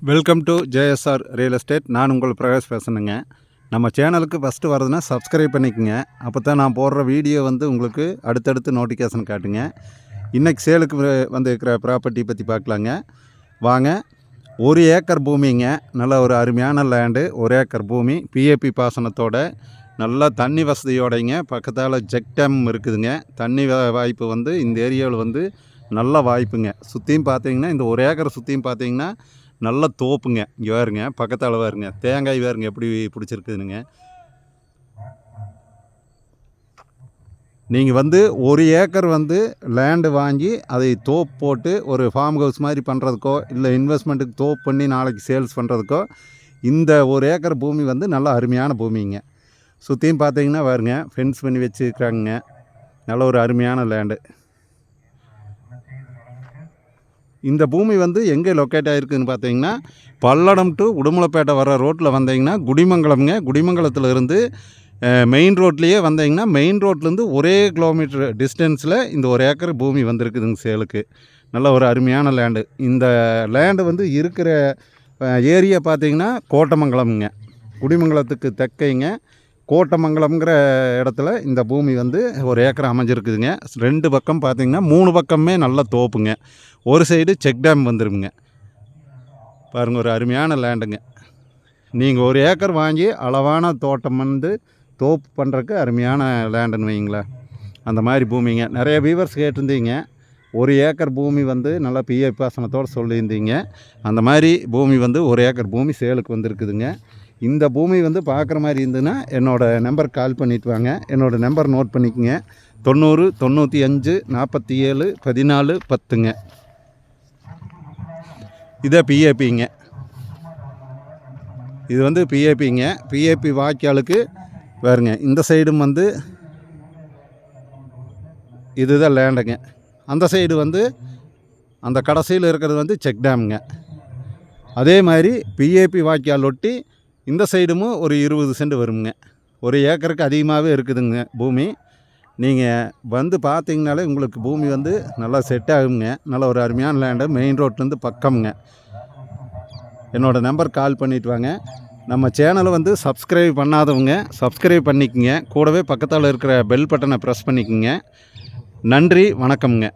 Welcome to JSR real estate. நான் உங்கள் பிரகாஷ் பேசணுங்க. நம்ம சேனலுக்கு ஃபஸ்ட்டு வரதுன்னா சப்ஸ்கிரைப் பண்ணிக்கோங்க. அப்போ தான் நான் போடுற வீடியோ உங்களுக்கு அடுத்தடுத்து நோட்டிஃபிகேஷன் காட்டுங்க. இன்றைக்கி சேலுக்கு இருக்கிற ப்ராப்பர்ட்டி பற்றி பார்க்கலாங்க. வாங்க. 1 ஏக்கர் பூமிங்க. நல்ல ஒரு அருமையான லேண்டு. 1 ஏக்கர் பூமி பிஏபி பாசனத்தோட நல்லா தண்ணி வசதியோடைங்க. பக்கத்தால் ஜெக் டேம் இருக்குதுங்க. தண்ணி வாய்ப்பு இந்த ஏரியாவில் நல்ல வாய்ப்புங்க. சுற்றியும் பார்த்தீங்கன்னா இந்த 1 ஏக்கரை சுற்றியும் பார்த்தீங்கன்னா நல்ல தோப்புங்க. இங்கே வேறுங்க, பக்கத்தால் வேறுங்க, தேங்காய் வேறுங்க எப்படி பிடிச்சிருக்குதுங்க. நீங்கள் 1 ஏக்கர் லேண்டு வாங்கி அதை தோப்பு போட்டு ஒரு ஃபார்ம் ஹவுஸ் மாதிரி பண்ணுறதுக்கோ இல்லை இன்வெஸ்ட்மெண்ட்டுக்கு தோப்பு பண்ணி நாளைக்கு சேல்ஸ் பண்ணுறதுக்கோ இந்த 1 ஏக்கர் பூமி நல்ல அருமையான பூமிங்க. சுற்றியும் பார்த்தீங்கன்னா வேறுங்க, ஃபென்ஸ் பண்ணி வச்சுருக்காங்க. நல்ல ஒரு அருமையான லேண்டு. இந்த பூமி எங்கே லொக்கேட் ஆகிருக்குதுன்னு பார்த்தீங்கன்னா பல்லடம் டு உடுமலைப்பேட்டை வர ரோட்டில் வந்தீங்கன்னா குடிமங்கலம்ங்க. குடிமங்கலத்தில் இருந்து மெயின் ரோட்லேயே வந்தீங்கன்னா மெயின் ரோட்லேருந்து 1 கிலோமீட்டர் டிஸ்டன்ஸில் இந்த 1 ஏக்கர் பூமி வந்திருக்குதுங்க சேலுக்கு. நல்ல ஒரு அருமையான லேண்டு. இந்த லேண்டு இருக்கிற ஏரியா பார்த்தீங்கன்னா கோட்டமங்கலம்ங்க. குடிமங்கலத்துக்கு தெற்கைங்க கோட்டமங்கலம்ங்கிற இடத்துல இந்த பூமி 1 ஏக்கர் அமைஞ்சிருக்குதுங்க. 2 பக்கம் பார்த்தீங்கன்னா 3 பக்கமே நல்ல தோப்புங்க. ஒரு சைடு செக் டேம் வந்துருங்க. பாருங்கள், ஒரு அருமையான லேண்டுங்க. நீங்கள் 1 ஏக்கர் வாங்கி அளவான தோட்டம் தோப்பு பண்ணுறதுக்கு அருமையான லேண்டுன்னு வைங்களேன். அந்த மாதிரி பூமிங்க. நிறைய வியூவர்ஸ் கேட்டிருந்தீங்க 1 ஏக்கர் பூமி நல்லா பிஏ பாசனத்தோடு சொல்லியிருந்தீங்க. அந்த மாதிரி பூமி 1 ஏக்கர் பூமி சேலுக்கு வந்திருக்குதுங்க. இந்த பூமி பார்க்குற மாதிரி இருந்ததுன்னா என்னோடய நம்பர் கால் பண்ணிவிட்டு வாங்க. என்னோடய நம்பர் நோட் பண்ணிக்கோங்க. 90 95 47 14 10ங்க. இதே பிஏபிங்க. இது பிஏபிங்க. பிஏபி வாய்க்காலுக்கு வேறுங்க. இந்த சைடும் இதுதான் லேண்டுங்க. அந்த சைடு அந்த கடைசியில் இருக்கிறது செக் டேமுங்க. அதே மாதிரி பிஏபி வாய்க்கால் ஒட்டி இந்த சைடும் ஒரு 20 சென்ட் வருங்க. 1 ஏக்கருக்கு அதிகமாகவே இருக்குதுங்க பூமி. நீங்கள் பார்த்தீங்கனாலே உங்களுக்கு பூமி நல்லா செட் ஆகுங்க. நல்ல ஒரு அருமையான லேண்டு. மெயின் ரோட்லேருந்து பக்கம்ங்க. என்னோடய நம்பர் கால் பண்ணிவிட்டு வாங்க. நம்ம சேனலை சப்ஸ்கிரைப் பண்ணாதவங்க சப்ஸ்கிரைப் பண்ணிக்கோங்க. கூடவே பக்கத்தில் இருக்கிற பெல் பட்டனை ப்ரெஸ் பண்ணிக்கோங்க. நன்றி, வணக்கம்ங்க.